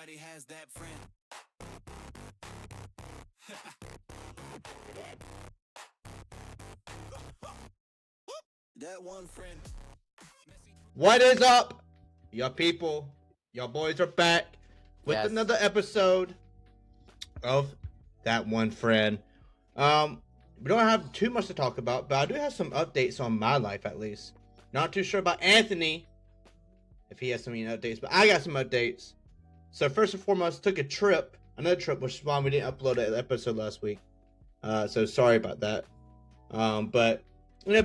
Everybody has that friend. That one friend. What is up, y'all people? Y'all boys are back with Yes. another episode of That One Friend. We don't have too much to talk about, but I do have some updates on my life at least. Not too sure about Anthony, if he has some updates, but I got some updates. So first and foremost, took another trip, which is why we didn't upload an episode last week. So sorry about that. But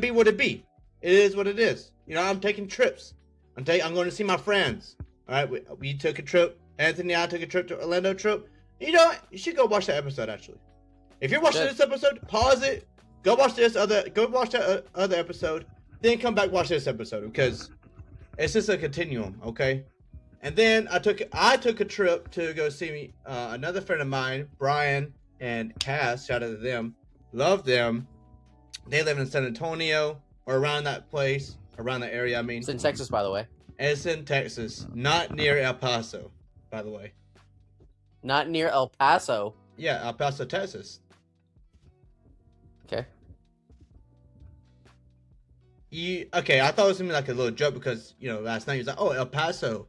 be what it be. It is what it is. I'm taking trips. I'm going to see my friends. All right, we took a trip. Anthony and I took a trip to Orlando trip. You should go watch that episode actually. If you're watching this episode, pause it. Go watch that other episode. Then come back watch this episode because it's just a continuum, okay? And then I took a trip to go see another friend of mine, Brian and Cass. Shout out to them. Love them. They live in San Antonio or around that place, around the area. I mean, It's in Texas, by the way. It's in Texas, not near El Paso, by the way. Not near El Paso. Yeah, El Paso, Texas. Okay. Okay? I thought it was gonna be like a little joke because last night you was like, "Oh, El Paso."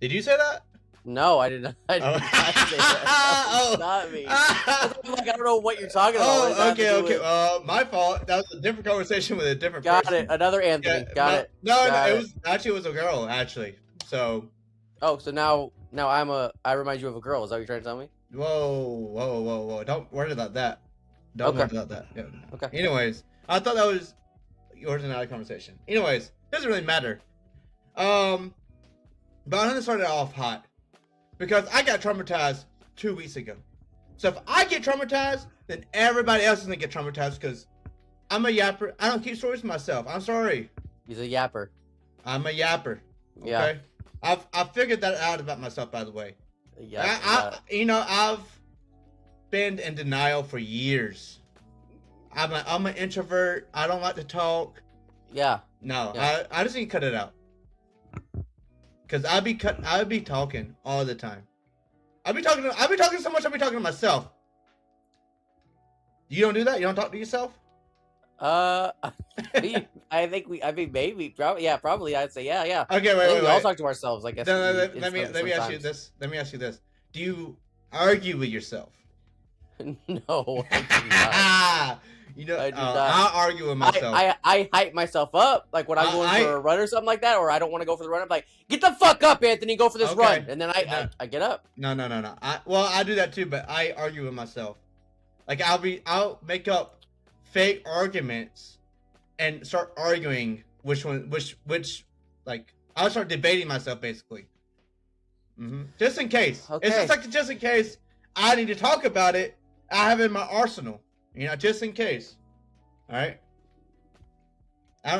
Did you say that? No, I did not. I did not say that. Oh. Not me. I don't know what you're talking about. Oh, okay. My fault. That was a different conversation with a different person. Got it. Another Anthony. Yeah, Got it. No, Got it was a girl actually. So. Oh, so now I remind you of a girl. Is that what you're trying to tell me? Whoa! Don't worry about that. Don't worry about that. Yeah. Okay. Anyways, I thought that was yours and I conversation. Anyways, doesn't really matter. But I'm gonna start it off hot because I got traumatized 2 weeks ago. So if I get traumatized, then everybody else is gonna get traumatized because I'm a yapper. I don't keep stories to myself. I'm sorry. He's a yapper. I'm a yapper. Okay? Yeah. I've figured that out about myself, by the way. Yeah. I've been in denial for years. I'm an introvert. I don't like to talk. Yeah. No, Yeah. I just need to cut it out. Cause I'd be talking all the time. I'd be talking so much. I'd be talking to myself. You don't do that? You don't talk to yourself? I think maybe, probably. I'd say, yeah. Okay, I think wait. we all talk to ourselves, I guess. No, let me ask you this. Let me ask you this. Do you argue with yourself? No, I do not. I do not. I argue with myself. I hype myself up, like when I'm going for a run or something like that, or I don't want to go for the run. I'm like, get the fuck up, Anthony, go for this run, and then I get up. No. I do that too, but I argue with myself. Like I'll make up fake arguments and start arguing which like I'll start debating myself basically. Just in case. Okay. It's just like just in case I need to talk about it. I have it in my arsenal. Just in case. All right.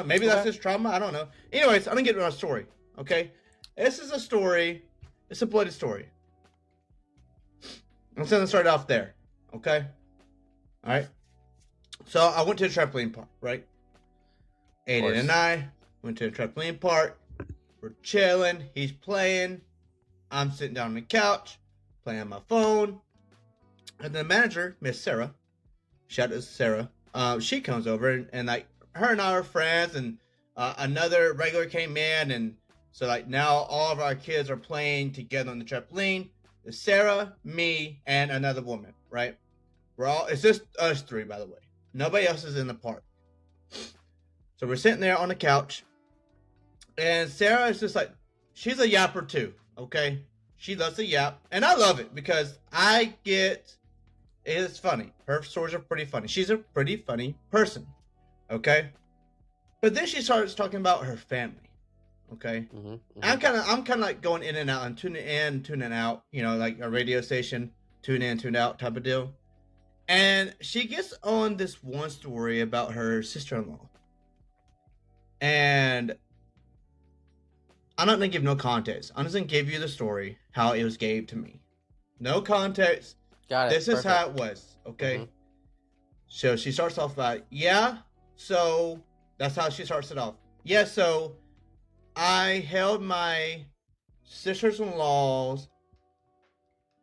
Maybe that's just trauma. I don't know. Anyways, I'm gonna get to our story. Okay. This is a story. It's a bloody story. I'm gonna start off there. Okay. All right. So I went to the trampoline park, right? Aiden and I went to the trampoline park. We're chilling. He's playing. I'm sitting down on the couch, playing on my phone. And the manager, Miss Sarah, shout out to Sarah, she comes over and like her and I are friends, and another regular came in, and so like now all of our kids are playing together on the trampoline. It's Sarah, me, and another woman, right? It's just us three, by the way. Nobody else is in the park. So we're sitting there on the couch, and Sarah is just like, she's a yapper too, okay? She loves to yap, and I love it because it's funny. Her stories are pretty funny. She's a pretty funny person, okay? But then she starts talking about her family, okay? I'm kind of like going in and out and tuning out, like a radio station, tune in, tune out type of deal. And she gets on this one story about her sister-in-law. And I'm not going to give no context. I'm just going to give you the story, how it was gave to me. No context. Got it. This is how it was, okay? So she starts off by, so that's how she starts it off. So I held my sister's-in-law's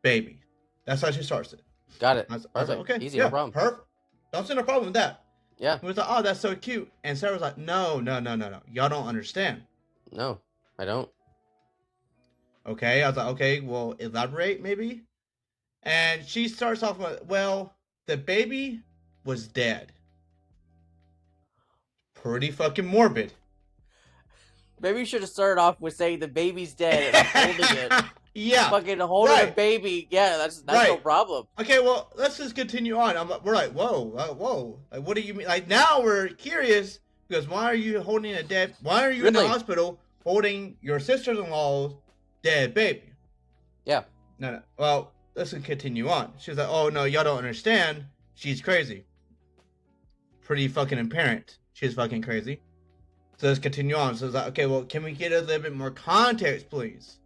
baby. That's how she starts it. Got it. I was Perfect. like, okay, Easy, yeah, no problem. perfect. Don't see no problem with that. Yeah. He was like, oh, that's so cute. And Sarah was like, no. Y'all don't understand. No, I don't. Okay. I was like, okay, well, elaborate maybe. And she starts off with, well, the baby was dead. Pretty fucking morbid. Maybe you should have started off with saying the baby's dead and I'm holding it. Yeah. Fucking holding a baby. Yeah, that's right. No problem. Okay, well, let's just continue on. We're like, whoa. Like, what do you mean? Like, now we're curious because why are you holding a dead? Why are you in the hospital holding your sister-in-law's dead baby? Yeah. No. Well, let's continue on. She's like, oh no, y'all don't understand. She's crazy. Pretty fucking apparent. She's fucking crazy. So let's continue on. So it's like, okay, well, can we get a little bit more context, please?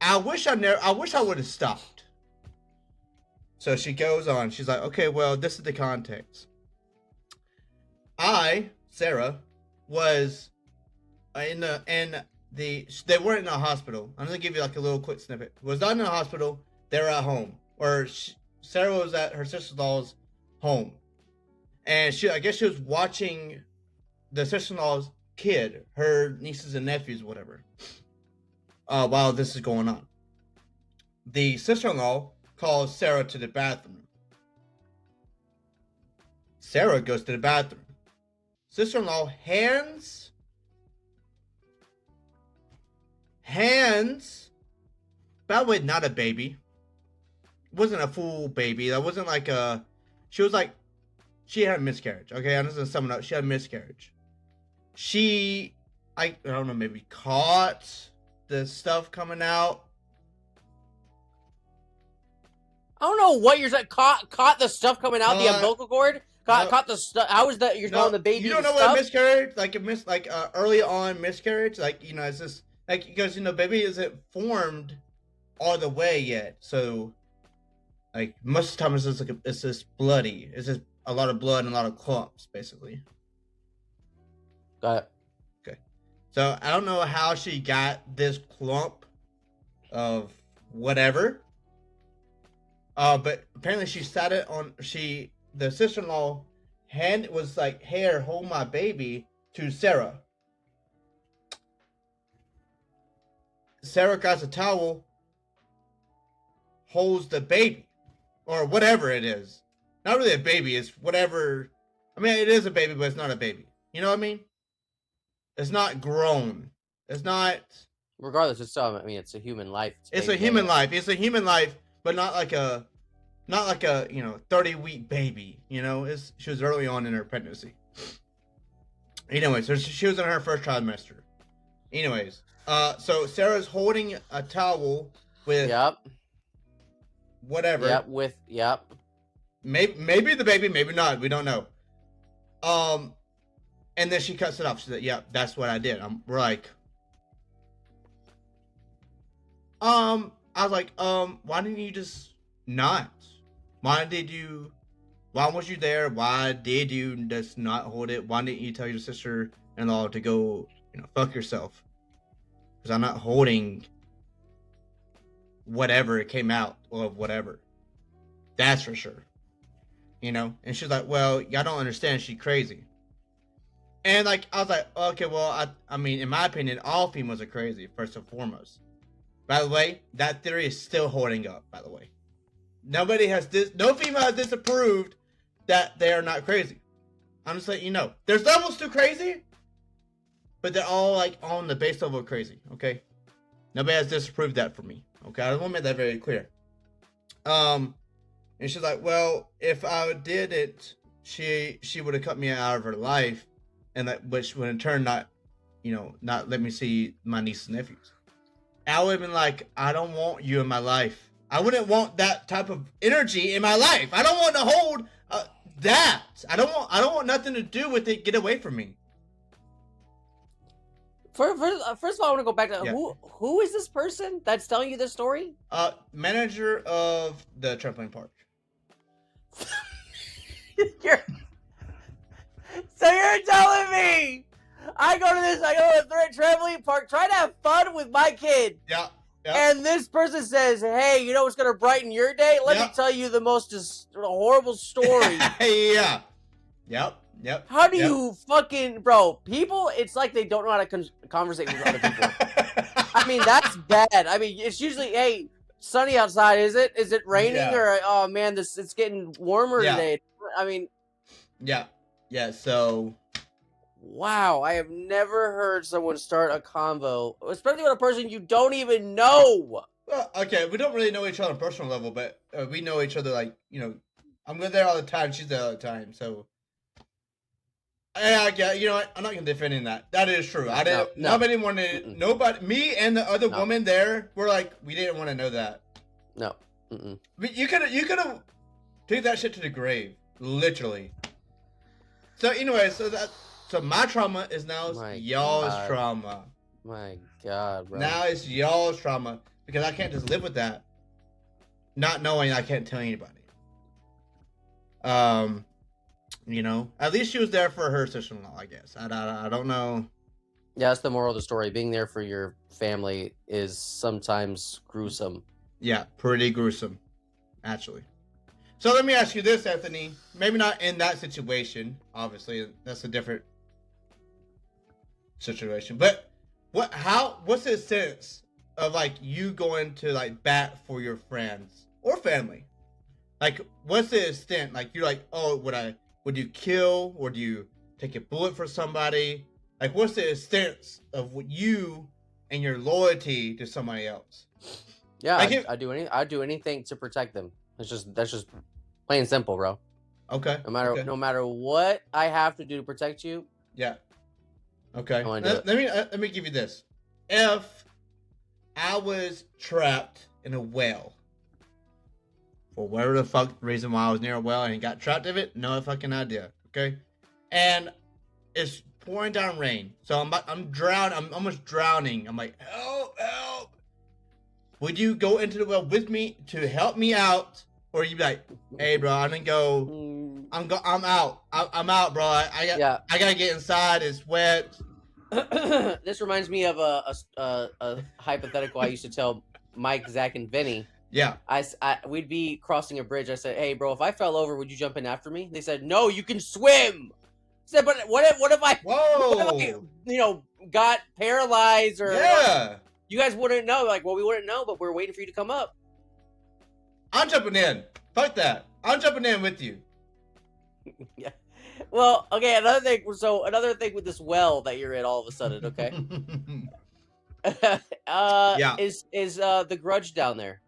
I wish I would have stopped. So she goes on. She's like, okay, well, this is the context. Sarah, was they weren't in a hospital. I'm gonna give you like a little quick snippet. Was not in a hospital. They were at home, or Sarah was at her sister-in-law's home, and I guess she was watching the sister-in-law's kid, her nieces and nephews, whatever. While this is going on, the sister-in-law calls Sarah to the bathroom. Sarah goes to the bathroom. Sister-in-law hands, by the way, not a baby. It wasn't a full baby. That wasn't like she had a miscarriage. Okay, I'm just gonna sum it up. She had a miscarriage. I don't know, maybe caught the stuff coming out. I don't know what you're saying. Caught the stuff coming out the umbilical cord. Caught the stuff. How is that? You're calling the baby? You don't know what a miscarriage? Like early on miscarriage. Like it's just like because baby isn't formed all the way yet. So like most of the time it's just bloody. It's just a lot of blood and a lot of clumps, basically. Got it. Okay. So I don't know how she got this clump of whatever. But apparently she sat it on. The sister-in-law hand was like, "Here, hold my baby," to Sarah. Sarah grabs a towel, holds the baby, or whatever it is. Not really a baby. It's whatever. I mean, it is a baby, but it's not a baby. You know what I mean? It's not grown. It's not. Regardless, it's a human life. It's a human life. It's a human life, but not like a 30-week baby. She was early on in her pregnancy. Anyway, so she was in her first trimester. Anyways, so Sarah's holding a towel with whatever. Maybe the baby, maybe not. We don't know. And then she cuts it off. She said, "Yeah, that's what I did." We're like, I was like, why didn't you just not? Why was you there? Why did you just not hold it? Why didn't you tell your sister-in-law to go, fuck yourself? Because I'm not holding whatever it came out of whatever. That's for sure. And she's like, well, y'all don't understand. She's crazy. And I was like, okay, well, I mean, in my opinion, all females are crazy, first and foremost. By the way, that theory is still holding up, by the way. No female has disapproved that they are not crazy. I'm just letting you know. There's levels to crazy, but they're all on the base level of crazy, okay? Nobody has disapproved that for me, okay? I want to make that very clear. And she's like, well, if I did it, she would have cut me out of her life, and which would in turn not let me see my nieces and nephews. I would have been like, I don't want you in my life. I wouldn't want that type of energy in my life. I don't want to hold that. I don't want nothing to do with it. Get away from me. First of all, I want to go back to who is this person that's telling you this story? Manager of the trampoline park. So you're telling me I go to the trampoline park, try to have fun with my kid. Yeah. Yep. And this person says, "Hey, you know what's gonna brighten your day? Let me tell you the most horrible story." Yeah. Yep. How do you fucking people? It's like they don't know how to conversate with other people. I mean, that's bad. I mean, it's usually, hey, sunny outside. Is it? Is it raining or oh man, it's getting warmer today? I mean, yeah. So, wow, I have never heard someone start a convo, especially with a person you don't even know. Well, okay, we don't really know each other on a personal level, but we know each other like, I'm there all the time, she's there all the time, so yeah, you know what? I'm not gonna defend in that. That is true. I didn't. No. Nobody wanted. Nobody. Me and the other woman there were like, we didn't want to know that. No. But you could have take that shit to the grave, literally. So anyway, so my trauma is now y'all's trauma. My God, bro. Now it's y'all's trauma because I can't just live with that, not knowing I can't tell anybody. At least she was there for her sister-in-law, I guess. I don't know. Yeah, that's the moral of the story. Being there for your family is sometimes gruesome. Yeah, pretty gruesome, actually. So let me ask you this, Anthony. Maybe not in that situation. Obviously, that's a different situation. But what's the sense of like you going to like bat for your friends or family? Like, what's the extent? Like, you're like, oh, would you kill or do you take a bullet for somebody? Like, what's the extent of you and your loyalty to somebody else? Yeah, like I do anything to protect them. That's just plain and simple, bro. Okay. No matter what I have to do to protect you. Yeah. Okay. Let me give you this. If I was trapped in a well, for whatever the fuck reason why I was near a well and got trapped in it, no fucking idea. Okay, and it's pouring down rain, so I'm drowning. I'm almost drowning. I'm like, help! Would you go into the well with me to help me out, or you be like, hey, bro, I'm gonna go. I'm out. I'm out, bro. I gotta get inside. It's wet. This reminds me of a hypothetical I used to tell Mike, Zach, and Vinny. Yeah. We'd be crossing a bridge. I said, hey, bro, if I fell over, would you jump in after me? They said, no, you can swim. I said, but what if I, got paralyzed or... Yeah. You guys wouldn't know. Like, well, we wouldn't know, but we're waiting for you to come up. I'm jumping in. Fuck that. I'm jumping in with you. Yeah. Well, okay, another thing with this well that you're in all of a sudden, okay? Is the Grudge down there?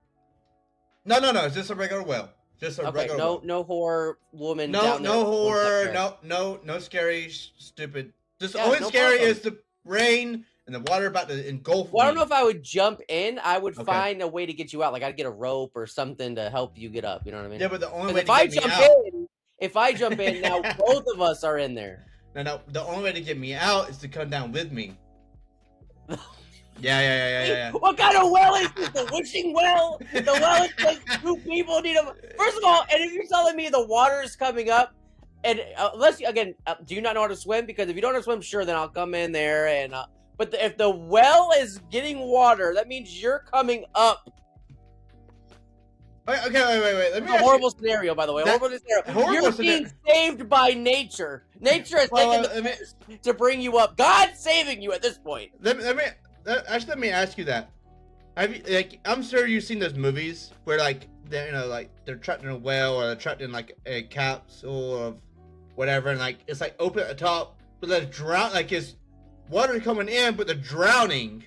No. It's just a regular well. Just a regular well. No horror woman. No horror. No scary, stupid. Just only scary is the rain and the water about to engulf me. I don't know if I would jump in. I would find a way to get you out. Like I'd get a rope or something to help you get up. You know what I mean? Yeah, but the only way to get me out. If I jump in, now both of us are in there. No. The only way to get me out is to come down with me. Yeah. What kind of well is this? The wishing well? The well is like two people need a... First of all, and if you're telling me the water is coming up, and do you not know how to swim? Because if you don't know how to swim, sure, then I'll come in there and... But if the well is getting water, that means you're coming up. Okay, wait. Let me ask horrible scenario, by the way. You're being saved by nature. Nature has taken the to bring you up. God's saving you at this point. Let me ask you that. I'm sure you've seen those movies where they're trapped in a well or they're trapped in like a capsule of whatever, and like it's like open at the top, but they're it's water coming in, but they're drowning.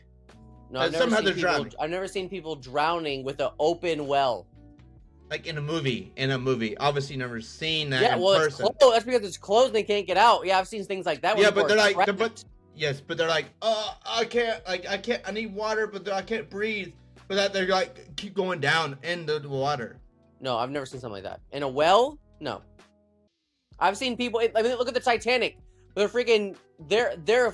No, I've never seen people drowning with an open well. Like in a movie. Obviously, never seen that in person. That's because it's closed and they can't get out. Yeah, I've seen things like that. Yeah, but they're like, they're like, I can't, I need water, but I can't breathe. But that they're like, keep going down into the water. No, I've never seen something like that. In a well? No. I've seen people, look at the Titanic. They're freaking, they're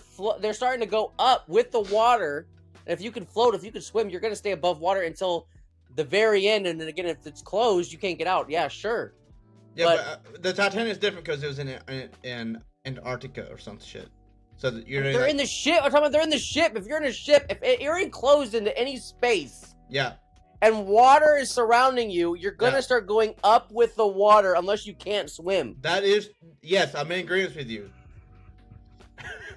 starting to go up with the water. And if you can float, if you can swim, you're going to stay above water until the very end, and then again, if it's closed, you can't get out. Yeah, sure. Yeah, but the Titanic is different because it was in Antarctica or some shit. So that you're They're in the ship. I'm talking about they're in the ship. If you're in a ship, if you're enclosed into any space, yeah, and water is surrounding you, you're gonna Yeah. start going up with the water unless you can't swim. that is yes. I'm in agreement with you.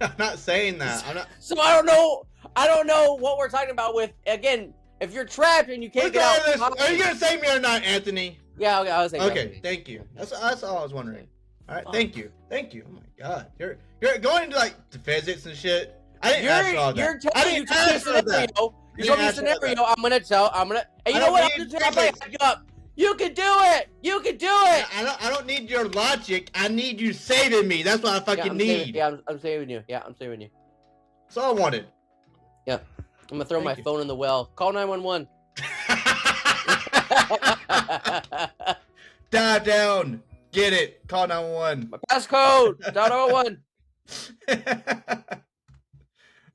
I'm not saying that. I'm not. So I don't know what we're talking about with, again, if you're trapped and you can't get out. Are you gonna save me or not, Anthony? Yeah, okay, I was saying. Okay, thank you. That's all I was wondering. All right, thank you. Oh my God, you're going into like the physics and shit. I didn't ask for all that. You're telling me a scenario. You told me a scenario. And you know what? I'm gonna hype you up. You can do it. You can do it. I don't need your logic. I need you saving me. That's what I fucking need. I'm saving you. Yeah, I'm saving you. That's all I wanted. Yeah, I'm gonna throw my phone in the well. Call 911. Dive down. Get it. Call 911. My passcode. .01.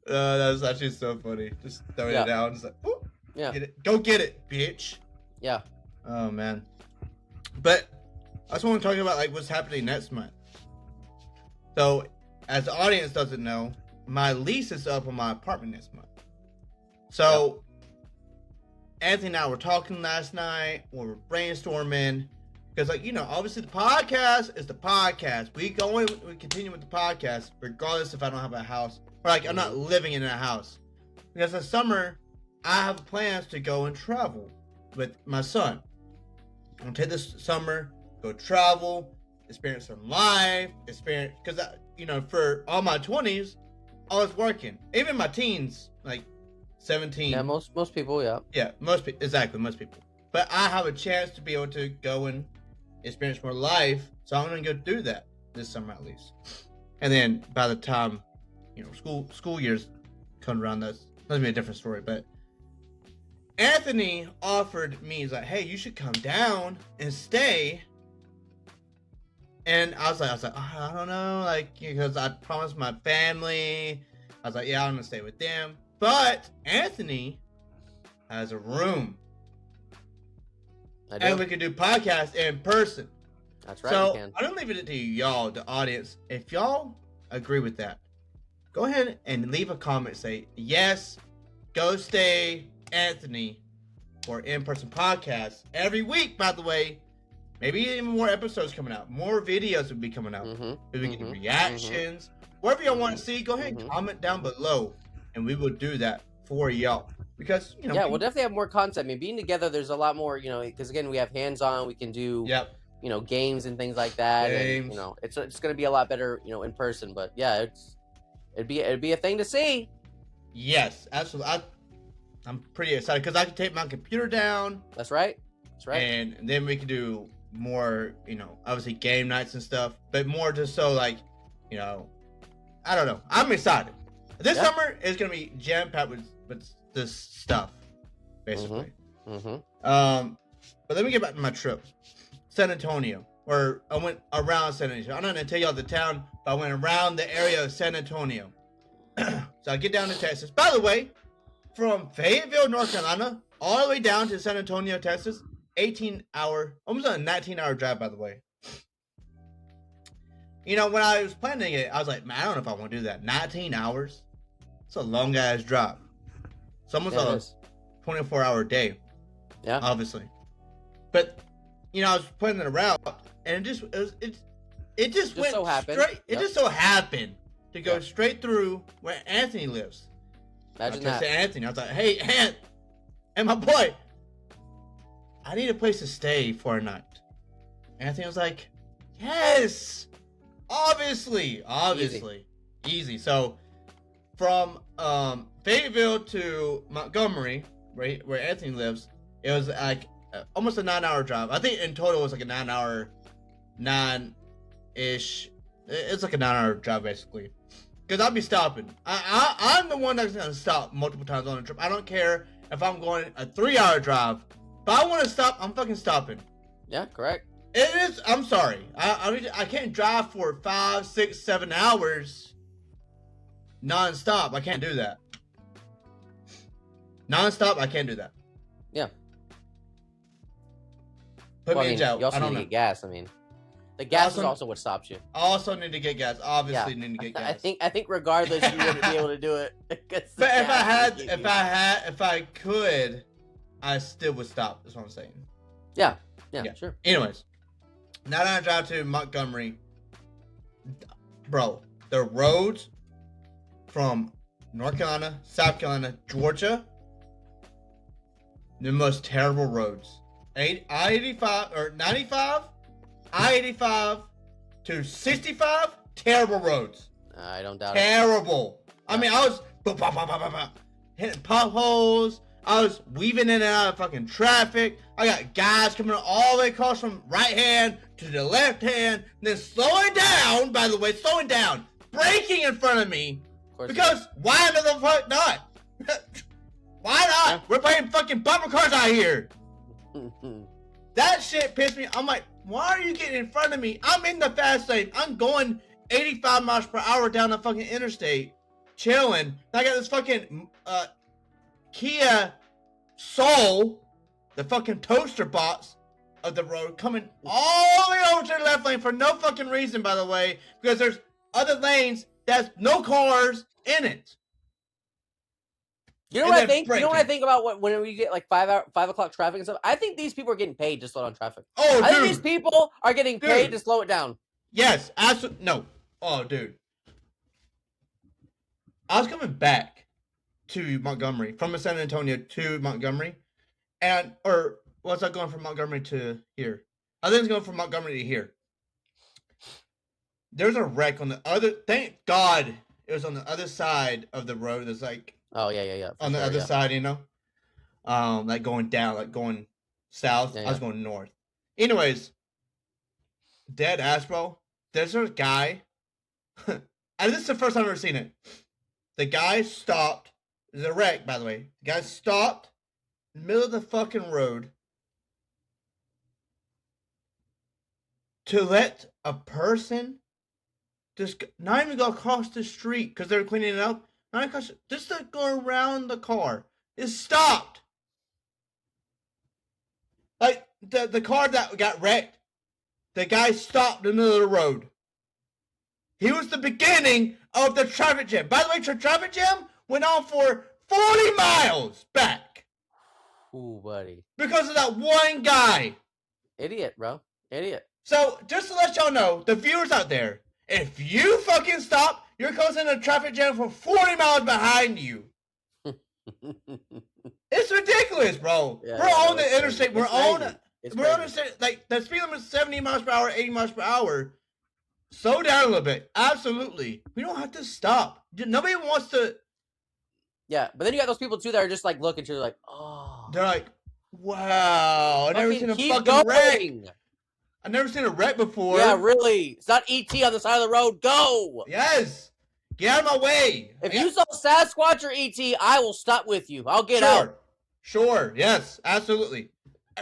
That was actually so funny. Just throwing it down. Just like, whoop, yeah. Get it. Go get it, bitch. Yeah. Oh man. But I just want to talk about like what's happening next month. So, as the audience doesn't know, my lease is up on my apartment next month. So, Anthony and I were talking last night. We were brainstorming. Because, like, you know, obviously the podcast is the podcast. We continue with the podcast, regardless if I don't have a house. Or, like, I'm not living in a house. Because this summer, I have plans to go and travel with my son. I'm going to take this summer, go travel, experience some life, because, you know, for all my 20s, I was working. Even my teens, like 17. Yeah, most people, yeah. Yeah, most people. But I have a chance to be able to go and experience more life, so I'm gonna go do that this summer at least. And then by the time, you know, school years come around, that's gonna be a different story. But Anthony offered me, he's like, hey, you should come down and stay. And I was like, oh, I don't know, like, because I promised my family. I was like, yeah, I'm gonna stay with them. But Anthony has a room. And we can do podcasts in person. That's right. So I'm gonna leave it to y'all, the audience. If y'all agree with that, go ahead and leave a comment. Say yes, go stay Anthony for in-person podcasts every week. By the way, maybe even more episodes coming out. More videos will be coming out. We can do reactions. Whatever y'all want to see, go ahead and comment down below, and we will do that for y'all. Because, you know, yeah, we'll definitely have more content. I mean, being together, there's a lot more, you know, because again, we have hands-on, we can do, you know, games and things like that. And, you know, it's going to be a lot better, you know, in person. But yeah, it'd be a thing to see. Yes, absolutely. I'm pretty excited because I can take my computer down. That's right. And then we can do more, you know, obviously game nights and stuff, but more just so like, you know, I don't know. I'm excited. This summer is going to be jam-packed with this stuff, basically. But let me get back to my trip. San Antonio, or I went around San Antonio. I'm not gonna tell y'all the town, but I went around the area of San Antonio. So I get down to Texas. By the way, from Fayetteville, North Carolina, all the way down to San Antonio, Texas, 18-hour, almost a 19-hour drive, by the way. You know, when I was planning it, I was like, man, I don't know if I want to do that. 19 hours? It's a long-ass drive. It's almost a 24-hour day. Yeah. Obviously. But, you know, I was planning it around, and it just went so happened. straight. It just so happened to go straight through where Anthony lives. Imagine I that. texted Anthony. I was like, hey, Ant, and my boy, I need a place to stay for a night. Anthony was like, yes, obviously. Easy. So, from Fayetteville to Montgomery, where Anthony lives, it was like almost a 9-hour drive. I think in total it was like a 9-ish. It's like a 9-hour drive basically. Because I'll be stopping. I'm the one that's gonna stop multiple times on the trip. I don't care if I'm going a 3-hour drive. If I want to stop, I'm fucking stopping. Yeah, correct. It is. I'm sorry. I can't drive for 5, 6, 7 hours non-stop. I can't do that. Non-stop, I can't do that. Yeah. Put me in jail. You also I don't need to know. get gas. I mean, The gas is also what stops you. Also need to get gas. Obviously need to get gas. I think regardless you wouldn't be able to do it. But if I could, I still would stop. That's what I'm saying. Yeah, sure. Anyways, now that I drive to Montgomery, bro, the roads from North Carolina, South Carolina, Georgia, the most terrible roads. I-85 or 95, I-85 to 65, terrible roads. I don't doubt it. Terrible. I mean, I was hitting potholes. I was weaving in and out of fucking traffic. I got guys coming all the way across from right hand to the left hand, and then slowing down, by the way, braking in front of me. Because why the fuck not? Why not? Yeah. We're playing fucking bumper cars out here. That shit pissed me. I'm like, why are you getting in front of me? I'm in the fast lane. I'm going 85 miles per hour down the fucking interstate, chilling. I got this fucking Kia Soul, the fucking toaster box of the road, coming all the way over to the left lane for no fucking reason, by the way, because there's other lanes that's no cars in it. You know what I think? You know what I think about when we get like 5 o'clock traffic and stuff? I think these people are getting paid to slow down traffic. Oh, dude. I think these people are getting paid to slow it down. Yes, absolutely. No. Oh, dude. I was coming back to Montgomery from San Antonio to Montgomery, or was I going from Montgomery to here? I think it's going from Montgomery to here. There's a wreck on the other. Thank God it was on the other side of the road. There's like. Oh yeah. On the other side, you know, like going down, like going south. I was going north. Anyways, dead ass, bro. There's a guy, and this is the first time I've ever seen it. The guy stopped. There's a wreck, by the way. The guy stopped in the middle of the fucking road to let a person just not even go across the street because they're cleaning it up. Just to go around the car. It stopped. Like, the car that got wrecked, the guy stopped in the middle of the road. He was the beginning of the traffic jam. By the way, the traffic jam went on for 40 miles back. Ooh, buddy. Because of that one guy. Idiot, bro. Idiot. So, just to let y'all know, the viewers out there, if you fucking stop, you're causing a traffic jam for 40 miles behind you. It's ridiculous, bro. Yeah, we're on the interstate. We're on the like the speed limit is 70 miles per hour, 80 miles per hour. Slow down a little bit. Absolutely. We don't have to stop. Nobody wants to. Yeah, but then you got those people too that are just like looking to like, oh. They're like, wow, I've never seen a fucking going. wreck. I've never seen a wreck before. Yeah, really. It's not E.T. on the side of the road. Go. Yes. Get out of my way. If you saw Sasquatch or E.T., I will stop with you. I'll get out. Sure. Yes, absolutely.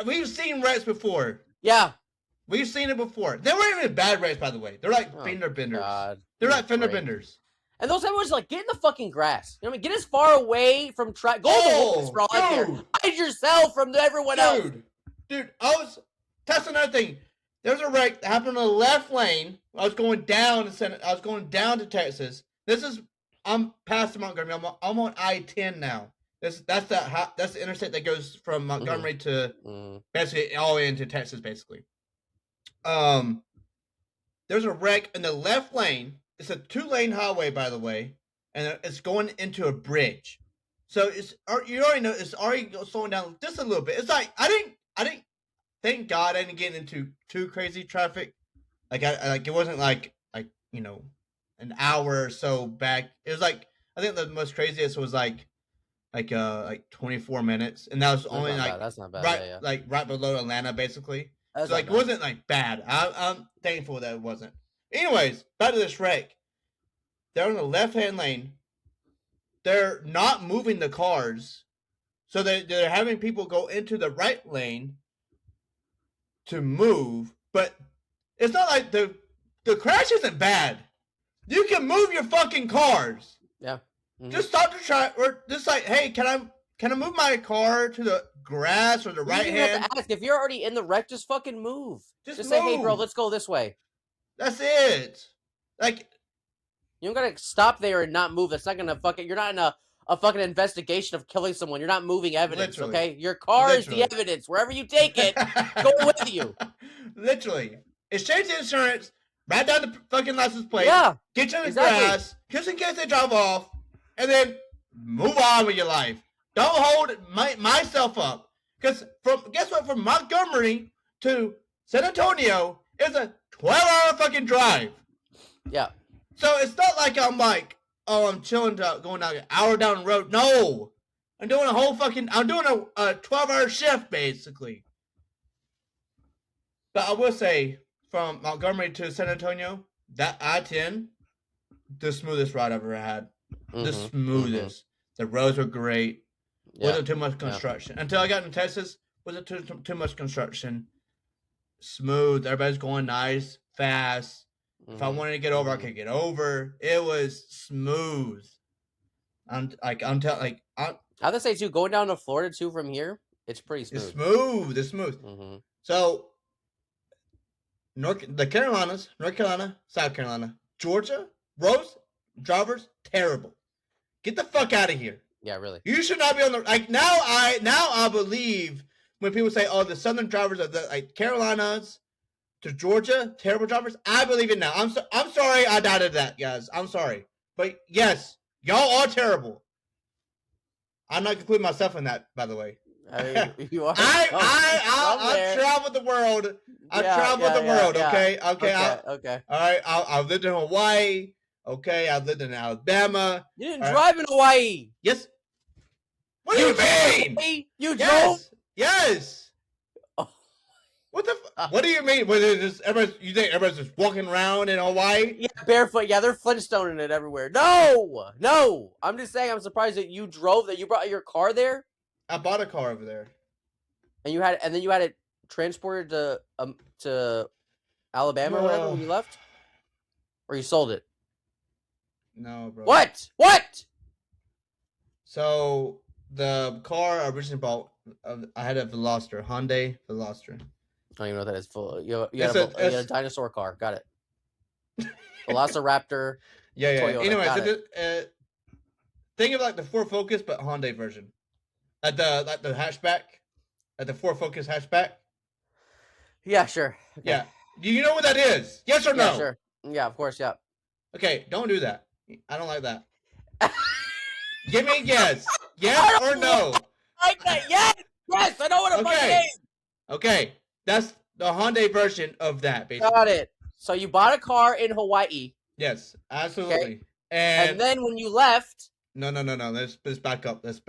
We've seen wrecks before. Yeah. We've seen it before. They weren't even bad wrecks, by the way. They're like fender benders. God. They're like fender benders. And those everyone's like, get in the fucking grass. You know what I mean? Get as far away from go to the woods for all I care. Hide yourself from everyone else. Dude, that's another thing. There's a wreck that happened in the left lane. I was going down to Texas. I'm past Montgomery. I'm on I-10 now. That's the interstate that goes from Montgomery to basically all the way into Texas, basically. There's a wreck in the left lane. It's a 2-lane highway, by the way, and it's going into a bridge. So you already know it's already slowing down just a little bit. It's like I didn't. Thank God I didn't get into too crazy traffic. Like it wasn't like you know, an hour or so back. It was like I think the most craziest was like 24 minutes, and that was only that's not bad. Right, right below Atlanta, basically. So like it wasn't like bad. I'm thankful that it wasn't. Anyways, back to this wreck. They're on the left-hand lane. They're not moving the cars, so they're having people go into the right lane to move. But it's not like the crash isn't bad. You can move your fucking cars. Yeah. Mm-hmm. Just stop to try, or just like, hey, can I move my car to the grass or the right hand? You have to ask if you're already in the wreck. Just fucking move. Just move. say, hey, bro, let's go this way. That's it. Like, You don't gotta stop there and not move. That's not gonna fucking. You're not in a fucking investigation of killing someone. You're not moving evidence. literally. Okay, your car is the Literally. evidence. Wherever you take it, go with you. Literally. Exchange the insurance, write down the fucking license plate, Yeah, get you in the exactly. grass, just in case they drive off, and then move on with your life. Don't hold myself up. Because guess what? From Montgomery to San Antonio is a 12-hour fucking drive. Yeah. So it's not like I'm like, oh, I'm chilling going down an hour down the road. No. I'm doing a 12-hour shift, basically. But I will say, from Montgomery to San Antonio, that I-10, the smoothest ride I've ever had. The smoothest. The roads were great. Wasn't too much construction. Until I got in Texas, wasn't too much construction. Smooth. Everybody's going nice, fast. If I wanted to get over, I could get over. It was smooth. How they say too, going down to Florida too from here, it's pretty smooth. It's smooth. So, North Carolina, South Carolina, Georgia, roads, drivers, terrible. Get the fuck out of here. Yeah, really. You should not be on the now. I believe when people say, "Oh, the southern drivers of the Carolinas to Georgia, terrible drivers." I believe it now. I'm sorry, I doubted that, guys. I'm sorry, but yes, y'all are terrible. I'm not including myself in that, by the way. You are. I traveled the world. I traveled the world. Okay. All right. I've lived in Hawaii. Okay, I've lived in Alabama. You didn't drive in Hawaii. Yes. What do you mean? You drove? Yes. Oh. What do you mean? You think everybody's just walking around in Hawaii? Yeah, barefoot. Yeah, they're Flintstoning it everywhere. No. I'm just saying. I'm surprised that you drove. That you brought your car there. I bought a car over there. And then you had it transported to Alabama or whatever when you left, or you sold it. No, bro. What? So the car I originally bought, I had a Veloster, Hyundai Veloster. I don't even know what that is. Full. You had a dinosaur car. Got it. Velociraptor. Yeah. Toyota. Anyway, think of like the Ford Focus, but Hyundai version. Like the hatchback, like the Ford Focus hatchback. Yeah, sure. Okay. Yeah. Do you know what that is? Yes or no? Yeah, sure. Yeah, of course. Yeah. Okay, don't do that. I don't like that. Give me a yes. Yes or no? Like that. Yes. I know what a fucking is. Okay, that's the Hyundai version of that, basically. Got it. So you bought a car in Hawaii. Yes, absolutely. Okay. And then when you left. No. Let's back up. So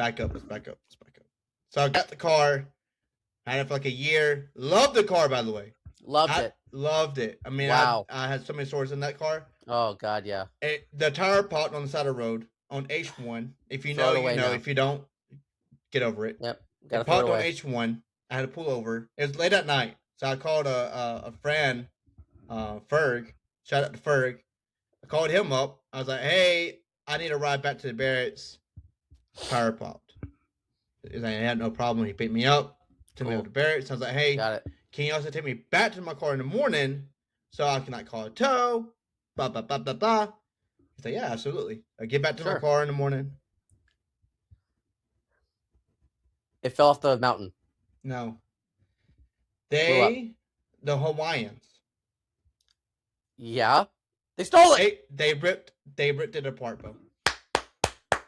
I got the car. Had it for like a year. Loved the car, by the way. Loved it. I mean, wow. I had so many stories in that car. Oh God, yeah. The tire popped on the side of the road on H1. If you know, you know. Now. If you don't, get over it. Yep. It popped on H1. I had to pull over. It was late at night, so I called a friend, Ferg. Shout out to Ferg. I called him up. I was like, "Hey, I need a ride back to the barracks. Tire popped." He's like, "I had no problem." He picked me up, took me over to the barracks. I was like, "Hey, can you also take me back to my car in the morning so I can call a tow?" Blah blah blah blah blah. He's like, "Yeah, absolutely. I get back to my car in the morning." It fell off the mountain. No. The Hawaiians. Yeah. They stole it. They ripped it apart, bro.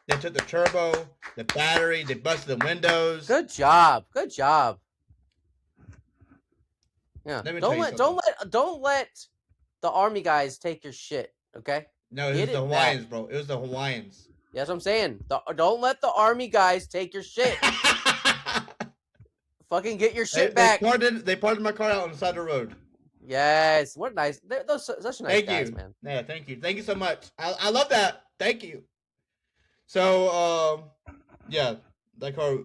They took the turbo, the battery, they busted the windows. Good job. Yeah. Don't let the army guys take your shit, okay? No, it was the Hawaiians, bro. It was the Hawaiians. That's what I'm saying. Don't let the army guys take your shit. Fucking get your shit back. They parted my car out on the side of the road. Yes. What nice. Those such nice guys, man. Yeah, thank you. Thank you so much. I love that. Thank you. So, yeah, that car,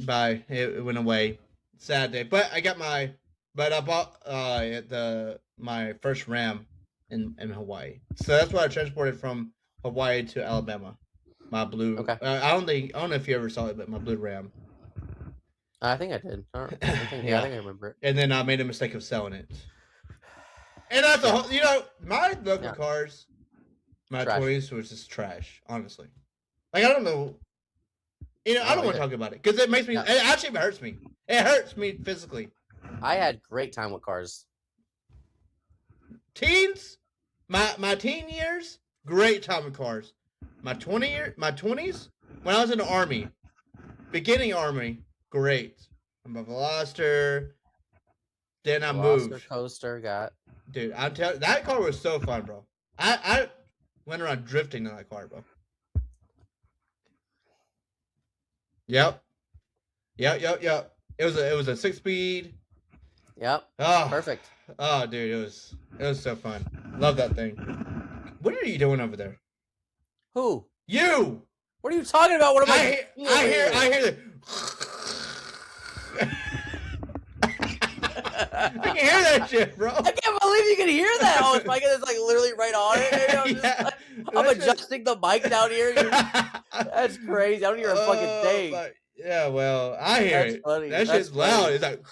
bye. It went away. Sad day. But I bought my first Ram in Hawaii. So that's why I transported from Hawaii to Alabama. My blue. Okay. I don't know if you ever saw it, but my blue Ram. I think I did. I think I remember it. And then I made a mistake of selling it. And that's a whole, my local Yeah. cars, my Trash. 20s was just trash, honestly. Like, I don't know. I don't want to talk about it because it makes me, Yeah. it actually hurts me. It hurts me physically. I had great time with cars. Teens, my teen years, great time with cars. My 20s, when I was in the army, beginning army, great. I'm a Veloster. Then I Veloster moved. Coaster got. Dude, I'm telling that car was so fun, bro. I went around drifting in that car, bro. Yep. Yep. It was a 6-speed. Yep. Oh, Perfect. Oh, dude, it was so fun. Love that thing. What are you doing over there? Who? You. What are you talking about? What am I? I hear the. I can hear that shit, bro. I can't believe you can hear that. Oh, it's Mike is like literally right on it. Maybe I'm, Yeah, I'm adjusting the mic down here. That's crazy. I don't hear a fucking thing. Yeah, well, I hear That's it. funny. That That's shit's loud. funny. It's like.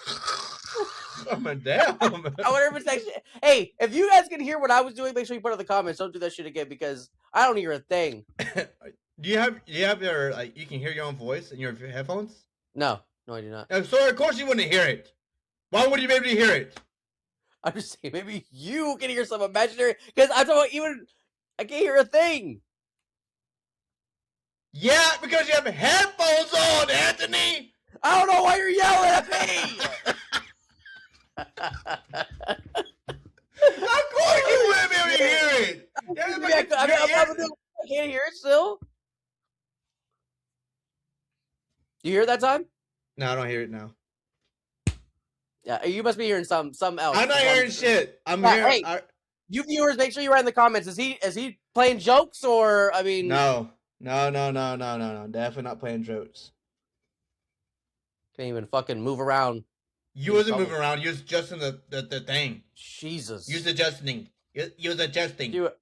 I'm damn. I wonder if it's actually. Hey, if you guys can hear what I was doing, make sure you put it in the comments. Don't do that shit again because I don't hear a thing. Do you have your like you can hear your own voice in your headphones? No, I do not. So of course you wouldn't hear it. Why would you be able to hear it? I'm just saying maybe you can hear some imaginary because I'm talking about even I can't hear a thing. Yeah, because you have headphones on, Anthony. I don't know why you're yelling at me. Of course you wouldn't be able to hear it. I can't hear it still. You hear that time? No, I don't hear it now. Yeah, you must be hearing some else. I'm not hearing shit. I'm Yeah, hearing. hey, you viewers, make sure you write in the comments. Is he playing jokes or I mean? No. Definitely not playing jokes. Can't even fucking move around. You wasn't moving around. You was adjusting the thing. Jesus. You was adjusting. You was adjusting. You were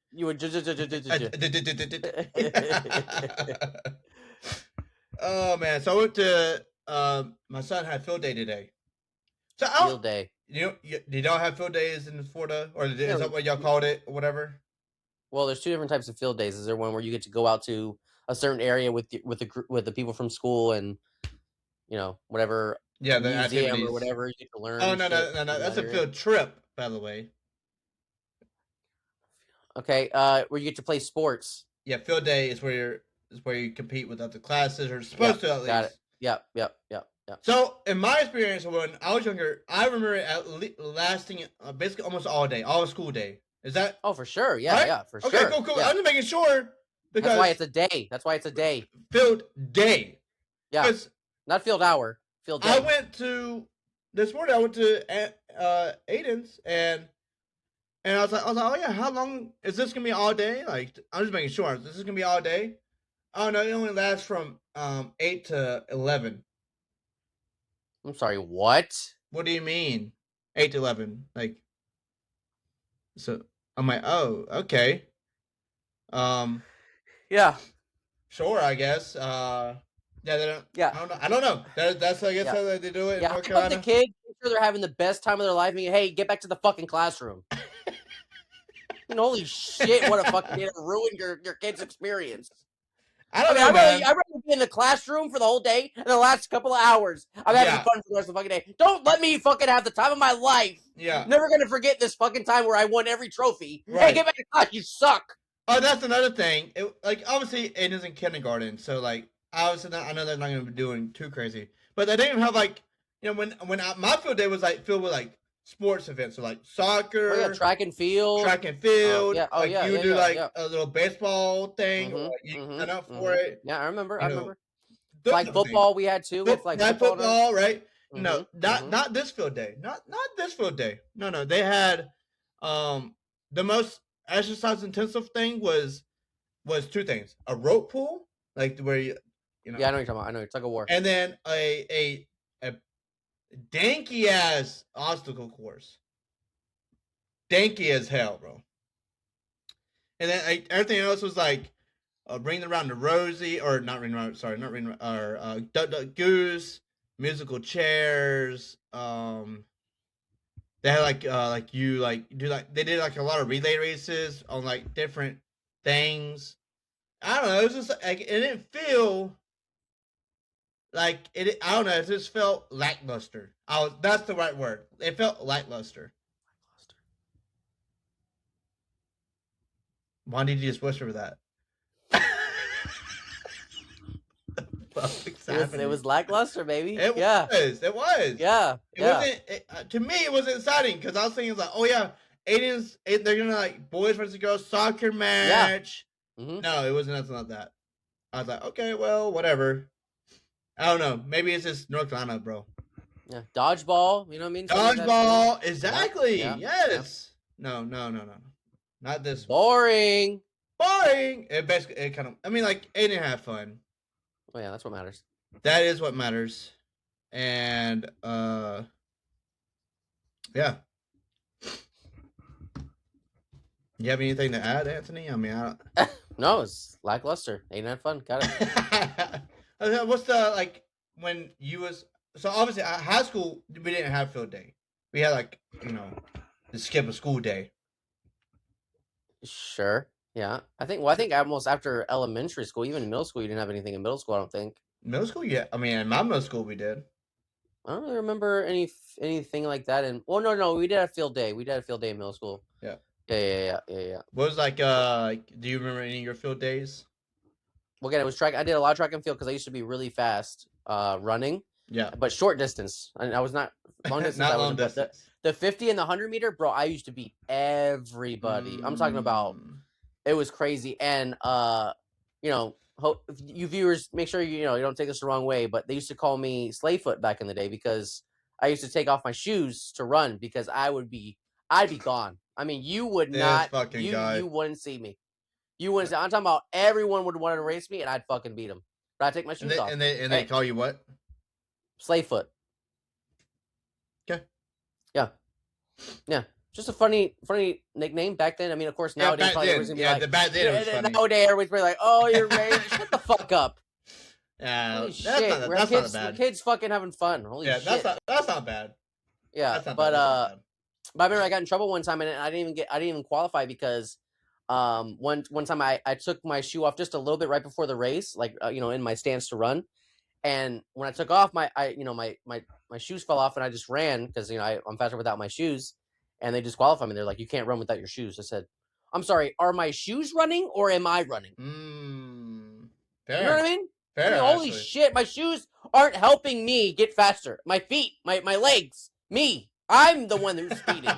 Oh man! So I went to my son had field day today. So field day. You y'all have field days in Florida, or is that what y'all called it, or whatever? Well, there's two different types of field days. Is there one where you get to go out to a certain area with the people from school and whatever the museum activities or whatever you get to learn? Oh no! That's a field trip, by the way. Okay, where you get to play sports. Yeah, field day is where you compete with other classes, or supposed to at least. Got it. Yep. So, in my experience, when I was younger, I remember it lasting basically almost all day, all school day. Is that? Oh, for sure. Yeah, right? yeah, for okay, sure. Cool. Yeah. I'm just making sure because that's why it's a day. Field day. Yeah. Not field hour. Field day. I went to this morning. I went to Aiden's and I was like, oh yeah, how long is this gonna be all day? Like, I'm just making sure. This is gonna be all day. Oh no, it only lasts from 8 to 11. I'm sorry, what? What do you mean? 8 to 11. Like, so I'm like, oh, okay. Yeah. Sure, I guess. Yeah, they don't. Yeah. I don't know. That's I guess how they do it in North Carolina. The kids, make sure they're having the best time of their life. And hey, get back to the fucking classroom. Holy shit! What a fucking it ruined your kid's experience. I'd rather be in the classroom for the whole day and the last couple of hours. I'm having fun for the rest of the fucking day. Don't let me fucking have the time of my life. Yeah. Never gonna forget this fucking time where I won every trophy. Right. Hey, get back to class. You suck. Oh, that's another thing. Obviously, it is in kindergarten, so like obviously I know they're not gonna be doing too crazy, but they didn't have like when my field day was like filled with like sports events, so like soccer, track and field. You do a little baseball thing, you sign up for it. Yeah, I remember. Flag football we had too. Flag football, right? No, not this field day. Not this field day. No. They had the most exercise intensive thing was two things: a rope pull, like where you know. Yeah, I know what you're talking about. I know, tug of war. And then a danky ass obstacle course. Danky as hell, bro. And then everything else was like ring around the Rosie, or not ring around. Sorry, not ring. Or Duck Duck Goose, musical chairs. They had like you like do like they did like a lot of relay races on like different things. I don't know. It was just like it didn't feel like it. I don't know. It just felt lackluster. That's the right word. It felt lackluster. Why did you just whisper that? It was lackluster, baby. It Yeah. was. It was. Yeah. It wasn't. To me, it wasn't exciting because I was thinking like, oh yeah, they're gonna like boys versus girls soccer match. Yeah. Mm-hmm. No, it wasn't nothing like that. I was like, okay, well, whatever. I don't know. Maybe it's just North Carolina, bro. Yeah. Dodgeball. You know what I mean? Dodgeball. Like exactly. Yeah. Yes. Yeah. No. Not this Boring. one. Boring. It basically, it kind of, I mean, like, it didn't have fun. Oh, yeah, that's what matters. That is what matters. And, yeah. You have anything to add, Anthony? I mean, I don't. No, it's lackluster. Ain't that fun? Got it. What's the, like, when you was, so obviously, at high school, we didn't have field day. We had, like, you know, to skip a school day. Sure. Yeah. I think almost after elementary school, even in middle school, you didn't have anything in middle school, I don't think. Middle school, yeah. I mean, in my middle school, we did. I don't really remember anything like that. And well, no, we did have field day. We did have field day in middle school. Yeah. Yeah. What was like? Do you remember any of your field days? Well, again, it was track. I did a lot of track and field because I used to be really fast running. Yeah. But short distance. I was not long distance. Not long distance. The 50 and the 100-meter, bro. I used to beat everybody. I'm talking about. It was crazy, and you know, you viewers, make sure you don't take this the wrong way, but they used to call me Slayfoot back in the day because I used to take off my shoes to run because I'd be gone. I mean, you would not, you wouldn't see me. You wouldn't. I'm talking about everyone would want to race me, and I'd fucking beat them. But I'd take my shoes off. And they call you what? Slayfoot. Okay. Yeah. Just a funny nickname back then. I mean, of course, nowadays probably everyone's gonna be like, back then it was funny. Nowadays everybody's probably like, oh, you're ready. Shut the fuck up. Yeah, holy shit. That's not bad. Kids fucking having fun. Holy shit. That's not bad. Yeah, but I remember I got in trouble one time and I didn't even qualify because one time I took my shoe off just a little bit right before the race, like in my stance to run. And when I took off, my shoes fell off and I just ran because I'm faster without my shoes, and they disqualified me. They're like, you can't run without your shoes. I said, I'm sorry, are my shoes running or am I running? Fair. You know what I mean? Fair. Holy shit, my shoes aren't helping me get faster. My feet, my legs, me. I'm the one who's speeding.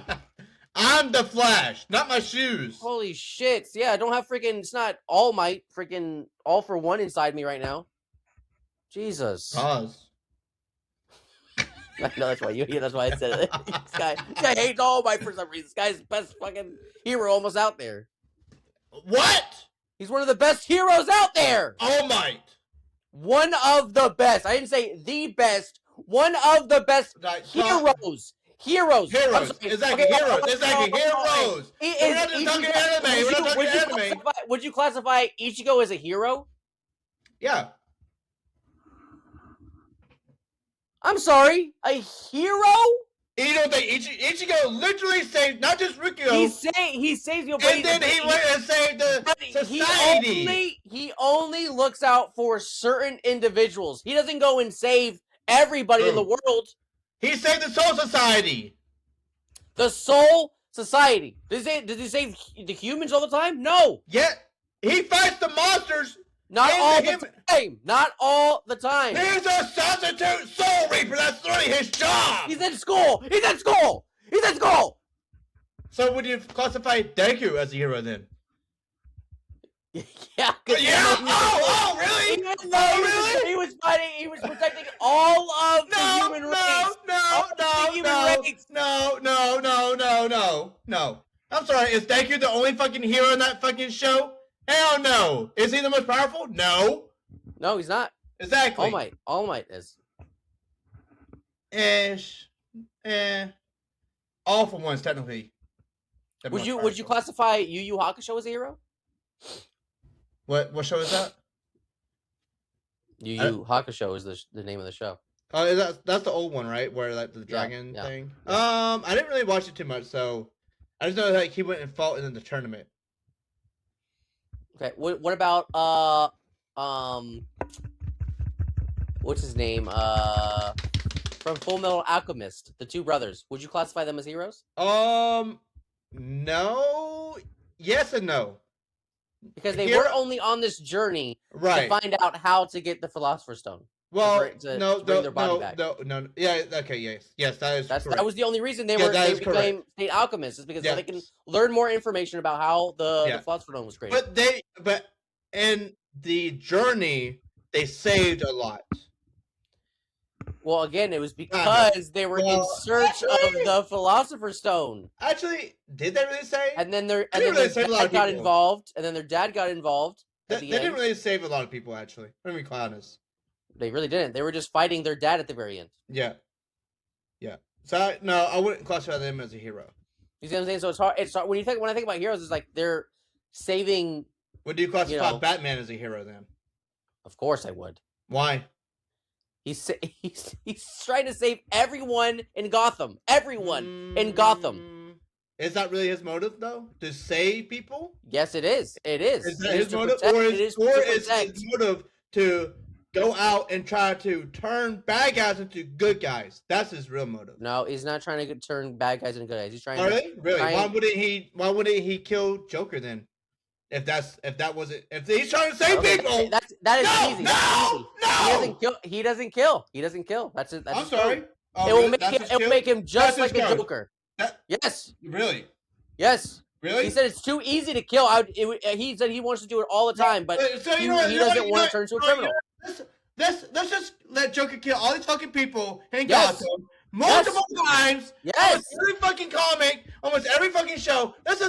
I'm the Flash, not my shoes. Holy shit. Yeah, I don't have it's not All Might, freaking All for One inside me right now. Jesus. Pause. I know that's why I said it. This guy hates All Might for some reason. This guy's the best fucking hero almost out there. What? He's one of the best heroes out there. All Might. One of the best. I didn't say the best. One of the best heroes. Heroes. Exactly. Heroes. We're not just talking anime. Would you classify Ichigo as a hero? Yeah. I'm sorry, a hero? You don't think Ichigo literally saved not just Rikyo. He saves you, and then he went and saved the society. He only looks out for certain individuals. He doesn't go and save everybody in the world. He saved the Soul Society. The Soul Society. Does he save the humans all the time? No. Yeah, he fights the monsters. Not all the time. Not all the time. He's a substitute Soul Reaper. That's literally his job. He's in school. So would you classify Deku as a hero then? Yeah. Yeah. Oh, really? Really? He was fighting. He was protecting all of the human race. No. I'm sorry. Is Deku the only fucking hero in that fucking show? Hell no. Is he the most powerful? No. No, he's not. Exactly. All Might is. All for One's technically. Would you classify Yu Yu Hakusho as a hero? What show is that? Yu Yu Hakusho is the name of the show. That's the old one, right? Where like the dragon yeah. thing. I didn't really watch it too much, so I just know like he went and fought in the tournament. Okay. What about what's his name? From Full Metal Alchemist, the two brothers. Would you classify them as heroes? No. Yes and no. Because they were only on this journey to find out how to get the Philosopher's Stone. Well, to bring their body back. No. Yeah, okay, yes, that is correct. That was the only reason they became state alchemists, is because they can learn more information about how the Philosopher's Stone was created. But in the journey, they saved a lot. Well, again, it was because they were in search of the Philosopher's Stone. Actually, did they really save? And then their dad got involved, and then their dad got involved. They didn't really save a lot of people, actually. Let me be honest. They really didn't. They were just fighting their dad at the very end. Yeah. So I wouldn't classify them as a hero. You see what I'm saying? So it's hard. It's hard. When I think about heroes, it's like they're saving. Would you classify Batman as a hero then? Of course, I would. Why? He's trying to save everyone in Gotham. Everyone in Gotham. Is that really his motive, though? To save people? Yes, it is. It is. Is that his motive, or is his motive to go out and try to turn bad guys into good guys? That's his real motive. No, he's not trying to turn bad guys into good guys. He's trying. Really? Why wouldn't he kill Joker then? If he's trying to save people, that is easy. No. He doesn't kill. That's it. I'm sorry. It will make him just like the Joker. Yes. Really? Yes. Really? He said it's too easy to kill. He said he wants to do it all the time, but he doesn't want to turn into a criminal. Let's just let Joker kill all these fucking people in Gotham multiple times. Yes. Almost every fucking comic, almost every fucking show. Let's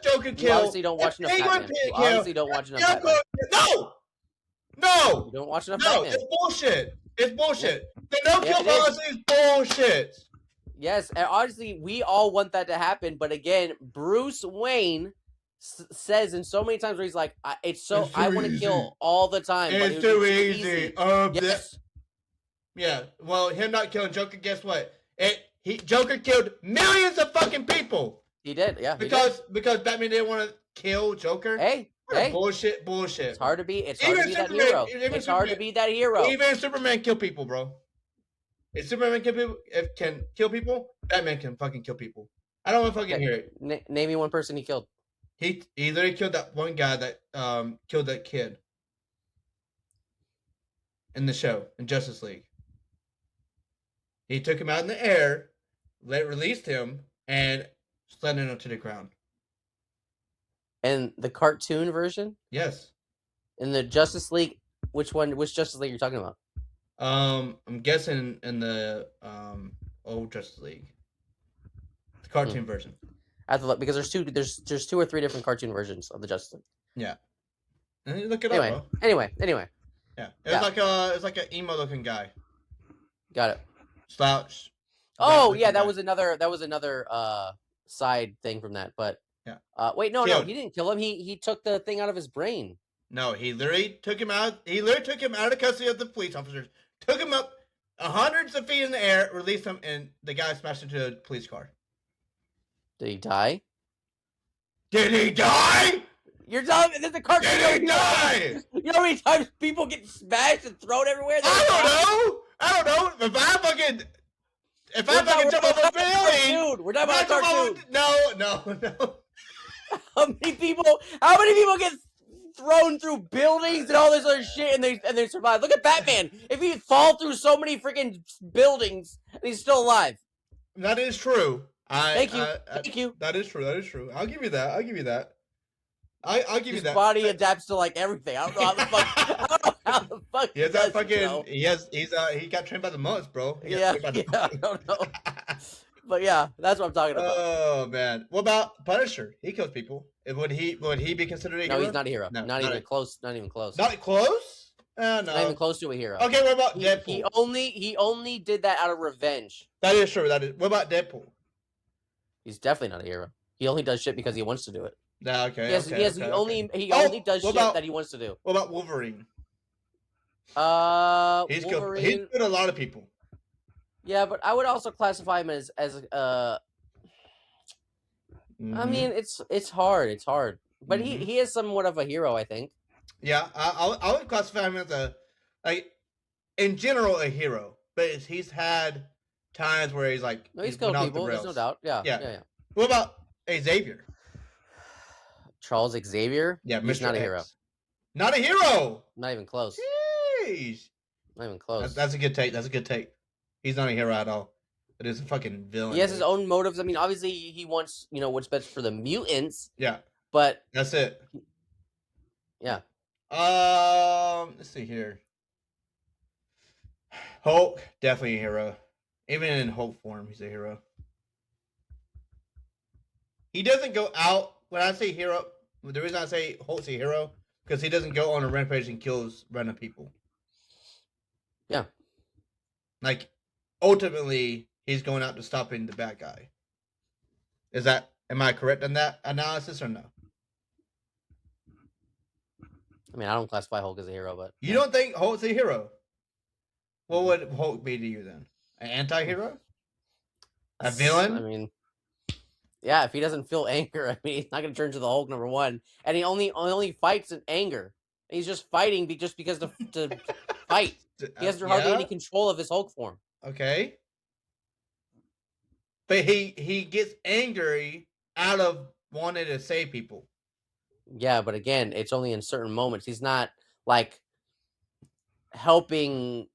Joker kill. You obviously don't watch enough Batman. No. You don't watch enough Batman. It's bullshit. The no-kill policy is bullshit. Yes, and honestly, we all want that to happen, but again, Bruce Wayne says in so many times where he's like, I want to kill all the time. It's too easy. Yes. Yeah, well, him not killing Joker, guess what? Joker killed millions of fucking people. He did, yeah. Because Batman didn't want to kill Joker. Hey. Bullshit. It's hard to be that hero. It's hard to be that hero. Even Superman kill people, bro. If Superman can kill people, Batman can fucking kill people. I don't want to fucking hear it. Name me one person he killed. He literally killed that one guy that killed that kid in the show in Justice League. He took him out in the air, released him, and slammed him to the ground. And the cartoon version? Yes. In the Justice League, which Justice League you're talking about? I'm guessing in the old Justice League, the cartoon version. I have to look because there's 2 or 3 different cartoon versions of the Justice League. Yeah. And look it up, bro. Anyway. Yeah. It's like an emo looking guy. Got it. Slouch. Oh yeah, that was another side thing from that, but wait, no, he didn't kill him. He took the thing out of his brain. No, he literally took him out. He literally took him out of custody of the police officers. Took him up hundreds of feet in the air, released him, and the guy smashed into a police car. Did he die? Did he die? You're telling me there's a cartoon? Did he die? You know how many times people get smashed and thrown everywhere? I don't know. If I fucking jump off a building, we're talking about a cartoon. No. How many people get thrown through buildings and all this other shit and they survive? Look at Batman. If he fall through so many freaking buildings and he's still alive. That is true. Thank you. That is true. I'll give you that. I'll give you that. His body adapts to like everything. I don't know how the fuck. He has that fucking. He got trained by the monks, bro. I don't know. But yeah, that's what I'm talking about. Oh man, what about Punisher? He kills people. Would he be considered a hero? No, he's not a hero. No, not even close. Not even close. Not close? No. Not even close to a hero. Okay, what about Deadpool? He only did that out of revenge. That is true. What about Deadpool? He's definitely not a hero. He only does shit because he wants to do it. Yeah, okay. He only does shit that he wants to do. What about Wolverine? He's Wolverine. killed a lot of people. Yeah, but I would also classify him as I mean, it's hard. It's hard. But he is somewhat of a hero, I think. Yeah, I would classify him as a, like, in general, a hero. But he's had times where he's like No, he's he's went killed off the people. There's rails. no doubt. Yeah, Yeah. yeah, yeah. What about Xavier? Charles Xavier. Yeah, He's Mr. not a hero. X. Not a hero. Not even close. Jeez. Not even close. That's a good take. That's a good take. He's not a hero at all. It is a fucking villain. He has his own motives. I mean, obviously, he wants what's best for the mutants. Yeah. But That's it. Yeah. Let's see here. Hulk, definitely a hero. Even in Hulk form, he's a hero. He doesn't go out. When I say hero, the reason I say Hulk's a hero, because he doesn't go on a rampage and kills random people. Yeah. Like, ultimately, he's going out to stopping the bad guy. Am I correct in that analysis or no? I mean, I don't classify Hulk as a hero, but You don't think Hulk's a hero? What would Hulk be to you then? An anti-hero? A villain? I mean, yeah, if he doesn't feel anger, I mean, he's not going to turn into the Hulk, number one. And he only fights in anger. He's just fighting just because to fight. He has hardly any control of his Hulk form. Okay. But he gets angry out of wanting to save people. Yeah, but again, it's only in certain moments. He's not like helping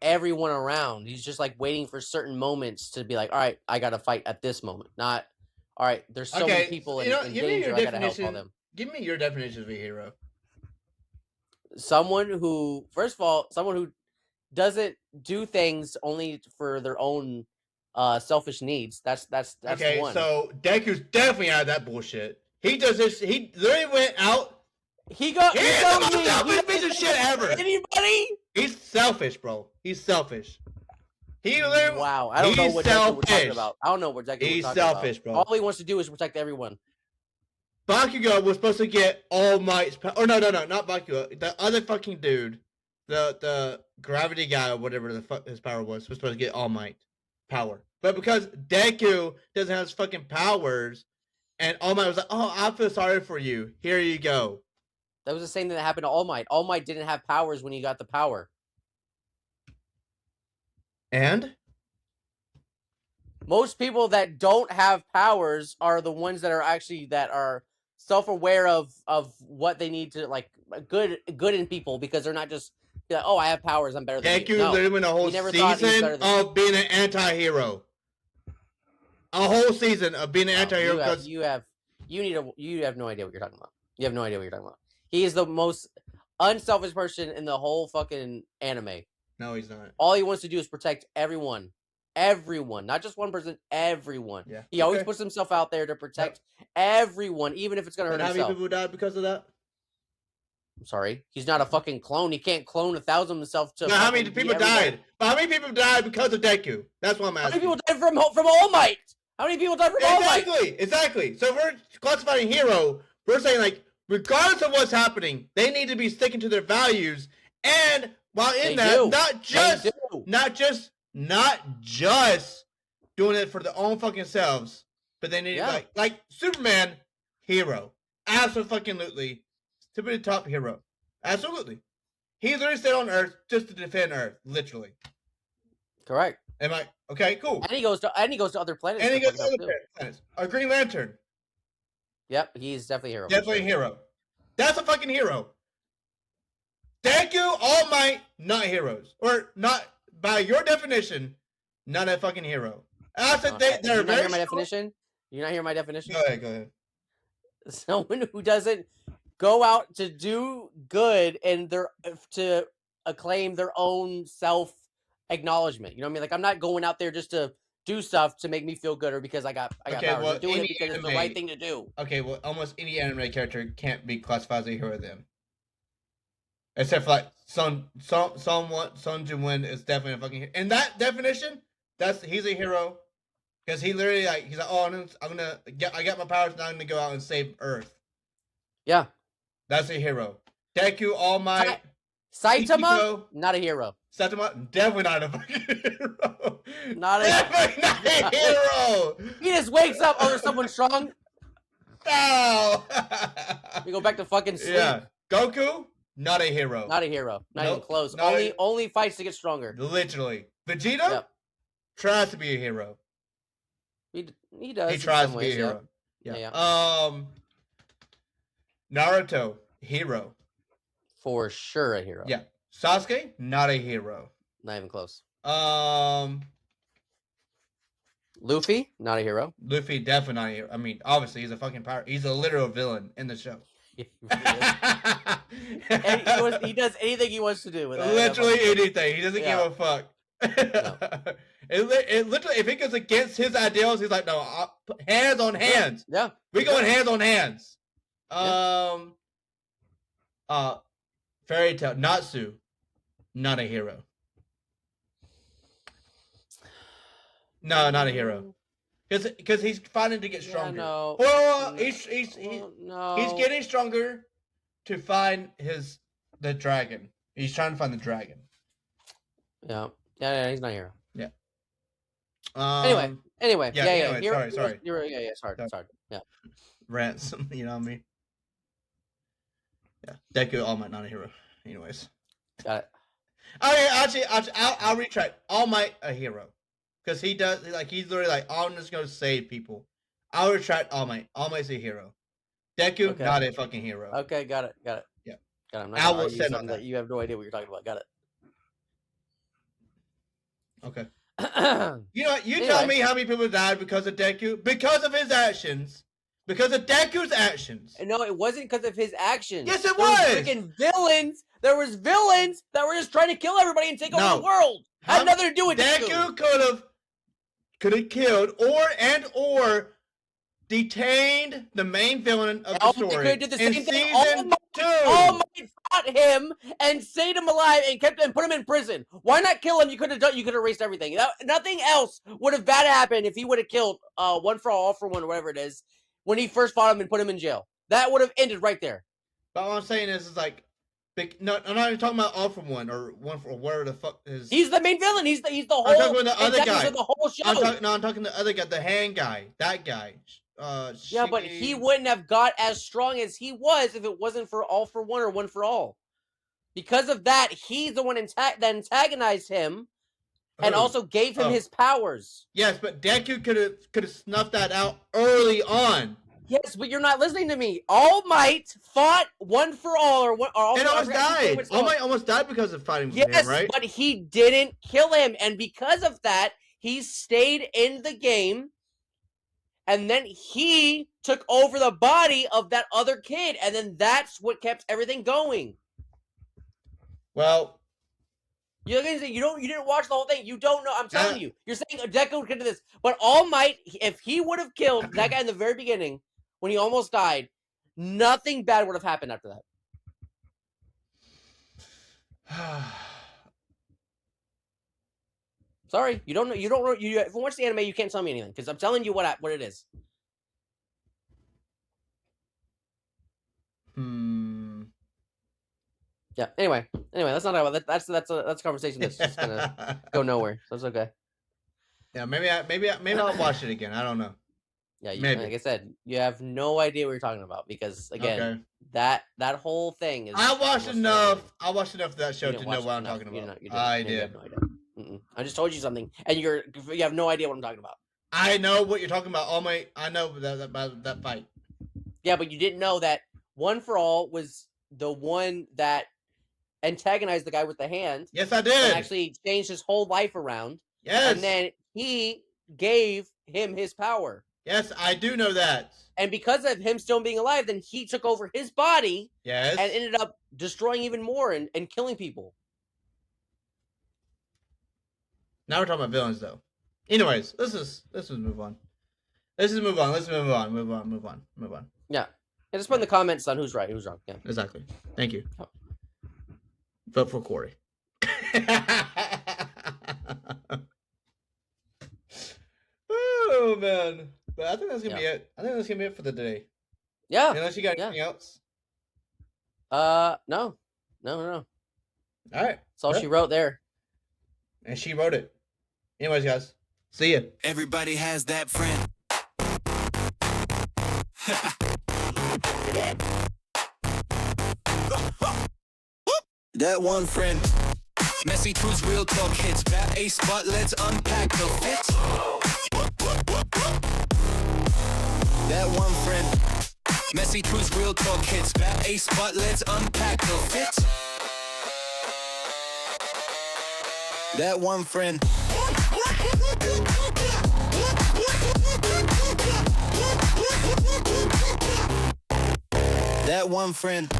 everyone around. He's just like waiting for certain moments to be like, all right, I gotta fight at this moment. Not, all right, there's so many people in danger, I gotta help all them. Give me your definition of a hero. Someone who, first of all, someone who doesn't do things only for their own selfish needs. That's okay, one. So Deku's definitely out of that bullshit. He does this. He literally went out. He's the most selfish piece of shit ever. Anybody? He's selfish, bro. He's selfish. He literally. Wow, I don't know what Deku we're talking about. I don't know what Deku we're talking about. He's selfish, bro. All he wants to do is protect everyone. Bakugo was supposed to get All Might's power. Or no, not Bakugo. The other fucking dude, the gravity guy or whatever the fuck his power was supposed to get All Might power. But because Deku doesn't have his fucking powers, and All Might was like, "Oh, I feel sorry for you. Here you go." That was the same thing that happened to All Might. All Might didn't have powers when he got the power. And most people that don't have powers are the ones that are self-aware of what they need to, like, good in people, because they're not just like, oh, I have powers, I'm better than you. Deku literally went a whole season of being an anti-hero. A whole season of being an anti-hero because you have no idea what you're talking about. You have no idea what you're talking about. He is the most unselfish person in the whole fucking anime. No, he's not. All he wants to do is protect everyone. Everyone, not just one person, everyone. Yeah. He always puts himself out there to protect everyone, even if it's going to hurt himself. How many people died because of that? I'm sorry. He's not a fucking clone. He can't clone 1,000 himself to... No, how many people died? But how many people died because of Deku? That's what I'm asking. How many people died from All Might? How many people died from All Might? Exactly. So if we're classifying hero, we're saying, like, regardless of what's happening, they need to be sticking to their values. And while in not just doing it for their own fucking selves, but they need to, like Superman, hero. Absolutely. Super top hero. Absolutely. He literally stayed on Earth just to defend Earth, literally. Correct. Am I okay? Cool. And he goes to other planets. And he goes to other planets. A Green Lantern. Yep, he's definitely a hero. Definitely a hero. That's a fucking hero. Deku, All Might, not heroes, or not by your definition, not a fucking hero. I said they're very. Hear my definition? You're not hearing my definition? Go ahead. Someone who doesn't go out to do good and to acclaim their own self acknowledgement. You know what I mean? Like, I'm not going out there just to do stuff to make me feel good or because I got powers. Well, I'm doing it because it's the right thing to do. Okay, well, almost any anime character can't be classified as a hero then. Except for like Sun Jin-won is definitely a fucking hero. In that definition, he's a hero. Because he literally he's like, oh, I got my powers, now I'm gonna go out and save Earth. Yeah. That's a hero. Deku, All Might. Saitama, Ichigo, not a hero. Saitama, definitely not a fucking hero. Not a Definitely not a hero. He just wakes up, oh, there's someone strong. No. We go back to fucking sleep. Yeah. Goku, not a hero. Not a hero. Not even close. Not Only fights to get stronger. literally. Vegeta Yep. tries to be a hero. He does. He tries to be a hero. Yeah. Naruto, hero. For sure a hero. Yeah. Sasuke, not a hero. Not even close. Luffy, not a hero. Luffy, definitely not a hero. I mean, obviously, he's a fucking power. He's a literal villain in the show. He really he does anything he wants to do with that. Literally anything. He doesn't give a fuck. No. It literally, if it goes against his ideals, he's like, no, hands on hands. Yeah. We going hands on hands. Fairy Tail, Natsu, not a hero. No, not a hero. Because he's finding to get stronger. No. Well, he's no. He's getting stronger to find the dragon. He's trying to find the dragon. Yeah, he's not a hero. Yeah. Anyway. Yeah. Hero, Sorry. It's hard. It's hard. Yeah. Ransom, you know what I mean? Yeah. Deku, All Might, not a hero. Anyways. Got it. Okay, actually, I'll retract. All Might, a hero. Because he's literally like, I'm just going to save people. I'll retract All Might. All Might's a hero. Deku, not a fucking hero. Okay, got it. Yeah. Got it. I'm not I gonna will argue send something on that you have no idea what you're talking about. Got it. Okay. You know what? You tell me how many people died because of Deku? Because of his actions. Because of Deku's actions. No, it wasn't because of his actions. Yes, it there was. Freaking villains. There was villains that were just trying to kill everybody and take over the world. Had nothing to do with Deku. Deku could have killed or detained the main villain of the story. They could have did the same thing. Season 2. All Might fought him and saved him alive and put him in prison. Why not kill him? You could have erased everything. Nothing else would have bad happened if he would have killed One for All for One, or whatever it is, when he first fought him and put him in jail. That would have ended right there. But what I'm saying is like, no, I'm not even talking about All for One or One for whatever the fuck is. He's the main villain. He's the whole. I'm talking about the other guy. The whole show. I'm talking the other guy, the hand guy, that guy. Yeah, but he wouldn't have got as strong as he was if it wasn't for All for One or One for All. Because of that, he's the one that antagonized him, and also gave him his powers. Yes, but Deku could have snuffed that out early on. Yes, but you're not listening to me. All Might fought One for All, or All and almost died. All Might almost died because of fighting with him, right? But he didn't kill him, and because of that, he stayed in the game. And then he took over the body of that other kid, and then that's what kept everything going. Well, you're gonna say you didn't watch the whole thing. You don't know. I'm telling you. You're saying Deku could do this, but All Might, if he would have killed that guy in the very beginning when he almost died, nothing bad would have happened after that. Sorry, you don't know. You don't know. If you watch the anime, you can't tell me anything because I'm telling you what it is. Yeah. Anyway, let's not talk about that. That's a conversation that's just gonna go nowhere. So it's okay. Yeah, maybe I'll watch it again. I don't know. Yeah, like I said, you have no idea what you're talking about because again, that whole thing is. I watched enough of that show to know what I'm talking about. I did. You have no idea. I just told you something, and you have no idea what I'm talking about. I know what you're talking about. I know that fight. Yeah, but you didn't know that One for All was the one that antagonized the guy with the hand. Yes, I did. And actually changed his whole life around. Yes. And then he gave him his power. Yes, I do know that. And because of him still being alive, then he took over his body. Yes. And ended up destroying even more and killing people. Now we're talking about villains, though. Anyways, let's just move on. Let's move on. Yeah. Just put in the comments on who's right, who's wrong. Yeah. Exactly. Thank you. Oh. Vote for Corey. Oh man. But I think that's gonna be it. I think that's gonna be it for the day. Yeah. Unless you got anything else. No. All right. That's all she wrote there. And she wrote it. Anyways, guys, see ya. Everybody has that friend. That one friend. Messy truths, real talk hits. Bat ace, but let's unpack the fit. That one friend. Messy truths, real talk hits. Bat ace, but let's unpack the fit. That one friend. That one friend.